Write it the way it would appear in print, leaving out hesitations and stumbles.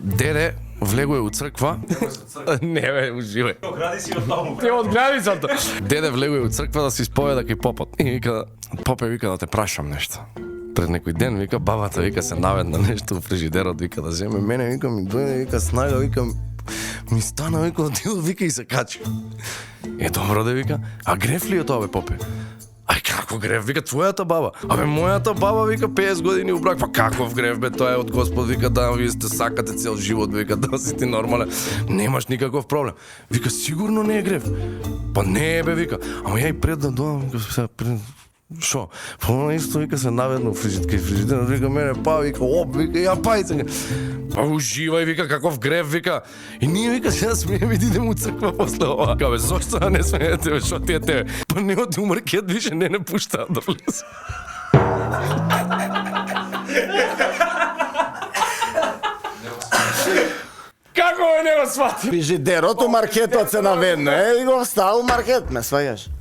Деде влегува у црква. Не бе, уживај. Огради си од таму. Ти од границата. Деде влегува у црква да се исповеда кај попот. И вика, попе, вика да те прашам нешто. Пред некој ден, вика, бабата, вика, се наведна нешто у фрижидерот, вика, да земе мене, вика, ми дојде, вика, снага, вика, ми стана, вика, отидо, вика, и се качи. Е, добро да, вика, а греф ли е тоа, бе, попе? Ај, како греф, вика, твојата баба. Абе, мојата баба, вика, 50 години у брак. Па каков греф, бе, тоа е од Господ, вика, да, вие сте сакате цел живот, вика, да си ти нормален. Немаш никаков проблем. Вика, сигурно не е греф. Па не е, бе, вика. Ама ја и пред да доам, вика, сега пред... Шо? Па она исто, вика, се наведно у фрижидерот, вика, мене, па, вика, оп, вика, ја пајце. Па уживај, вика, каков греф, вика. И ние, вика, сега смееме да идеме у црква после ова. Кабе, зошто да не смеете, бе, шо ти е тебе? Па не оди у маркет, више не пуштаат да влезе. Како не го свати? Фрижидерот у маркетот се наведно, и го става у маркет, ме сваѓаш.